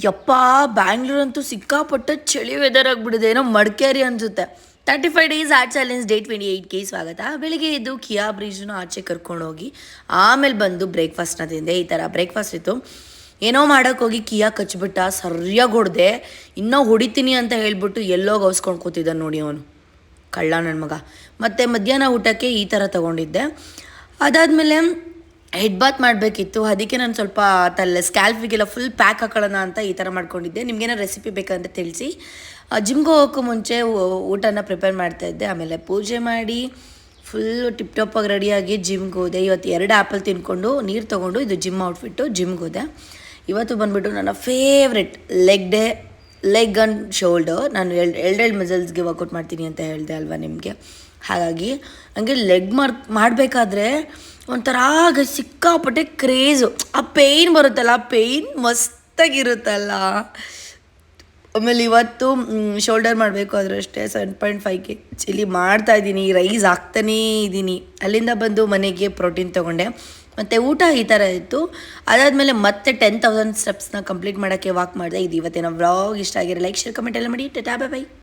ಯಪ್ಪ ಬ್ಯಾಂಗ್ಳೂರಂತೂ ಸಿಕ್ಕಾಪಟ್ಟೆ ಚಳಿ ವೆದರ್ ಆಗಿಬಿಡಿದೆ, ಏನೋ ಮಡಿಕೇರಿ ಅನಿಸುತ್ತೆ. 35 ಡೇಸ್ ಆರ್ಟ್ ಚಾಲೆಂಜ್ ಡೇ 28ಗೆ ಸ್ವಾಗತ. ಬೆಳಿಗ್ಗೆ ಎದ್ದು ಕಿಯಾ ಬ್ರಿಡ್ಜ್ನು ಆಚೆ ಕರ್ಕೊಂಡೋಗಿ ಆಮೇಲೆ ಬಂದು ಬ್ರೇಕ್ಫಾಸ್ಟ್ನ ತಿಂದೆ. ಈ ಥರ ಬ್ರೇಕ್ಫಾಸ್ಟ್ ಇತ್ತು. ಏನೋ ಮಾಡೋಕ್ಕೋಗಿ ಕಿಯಾ ಕಚ್ಬಿಟ್ಟ, ಸರಿಯಾಗಿ ಹೊಡೆದೆ. ಇನ್ನೂ ಹೊಡಿತೀನಿ ಅಂತ ಹೇಳ್ಬಿಟ್ಟು ಎಲ್ಲೋ ಗೌಸ್ಕೊಂಡು ಕೂತಿದ್ದಾನೆ ನೋಡಿ ಅವನು, ಕಳ್ಳ ನನ್ನ ಮಗ. ಮತ್ತು ಮಧ್ಯಾಹ್ನ ಊಟಕ್ಕೆ ಈ ಥರ ತೊಗೊಂಡಿದ್ದೆ. ಅದಾದಮೇಲೆ ಹೆಡ್ ಬಾತ್ ಮಾಡಬೇಕಿತ್ತು, ಅದಕ್ಕೆ ನಾನು ಸ್ವಲ್ಪ ಸ್ಕ್ಯಾಲ್ಫಿಗೆಲ್ಲ ಫುಲ್ ಪ್ಯಾಕ್ ಹಾಕೊಳ್ಳೋಣ ಅಂತ ಈ ಥರ ಮಾಡ್ಕೊಂಡಿದ್ದೆ. ನಿಮಗೇನೋ ರೆಸಿಪಿ ಬೇಕಂತ ತಿಳಿಸಿ. ಜಿಮ್ಗೆ ಹೋಗೋಕ್ಕೂ ಮುಂಚೆ ಊಟನ ಪ್ರಿಪೇರ್ ಮಾಡ್ತಾಯಿದ್ದೆ. ಆಮೇಲೆ ಪೂಜೆ ಮಾಡಿ ಫುಲ್ಲು ಟಿಪ್ ಟಾಪಾಗಿ ರೆಡಿಯಾಗಿ ಜಿಮ್ಗೆ ಹೋದೆ. ಇವತ್ತು 2 ಆ್ಯಪಲ್ ತಿನ್ಕೊಂಡು ನೀರು ತೊಗೊಂಡು ಇದು ಜಿಮ್ ಔಟ್ಫಿಟ್ಟು ಜಿಮ್ಗೆ ಹೋದೆ. ಇವತ್ತು ಬಂದುಬಿಟ್ಟು ನನ್ನ ಫೇವ್ರೆಟ್ ಲೆಗ್ ಆ್ಯಂಡ್ ಶೋಲ್ಡರ್. ನಾನು ಎರಡೆರಡು ಮಸಲ್ಸ್ಗೆ ವರ್ಕೌಟ್ ಮಾಡ್ತೀನಿ ಅಂತ ಹೇಳಿದೆ ಅಲ್ವಾ ನಿಮಗೆ. ಹಾಗಾಗಿ ಹಂಗೆ ಲೆಗ್ ಮಾಡಬೇಕಾದ್ರೆ ಒಂಥರ ಸಿಕ್ಕಾಪಟ್ಟೆ ಕ್ರೇಜು. ಆ ಪೇಯ್ನ್ ಬರುತ್ತಲ್ಲ, ಆ ಪೇಯ್ನ್ ಮಸ್ತಾಗಿರುತ್ತಲ್ಲ. ಆಮೇಲೆ ಇವತ್ತು ಶೋಲ್ಡರ್ ಮಾಡಬೇಕು, ಆದರೂ ಅಷ್ಟೇ 7.5 kg ಮಾಡ್ತಾಯಿದ್ದೀನಿ, ರೈಸ್ ಹಾಕ್ತಾನೇ ಇದ್ದೀನಿ. ಅಲ್ಲಿಂದ ಬಂದು ಮನೆಗೆ ಪ್ರೋಟೀನ್ ತೊಗೊಂಡೆ. ಮತ್ತು ಊಟ ಈ ಥರ ಇತ್ತು. ಅದಾದಮೇಲೆ ಮತ್ತೆ 10,000 ಸ್ಟೆಪ್ಸ್ನ ಕಂಪ್ಲೀಟ್ ಮಾಡೋಕ್ಕೆ ವಾಕ್ ಮಾಡಿದೆ. ಇದು ಇವತ್ತಿನ ವ್ಲಾಗ್. ಇಷ್ಟ ಆಗಿರೋ ಲೈಕ್, ಶೇರ್, ಕಮೆಂಟ್ ಎಲ್ಲ ಮಾಡಿ. Tata, bye bye.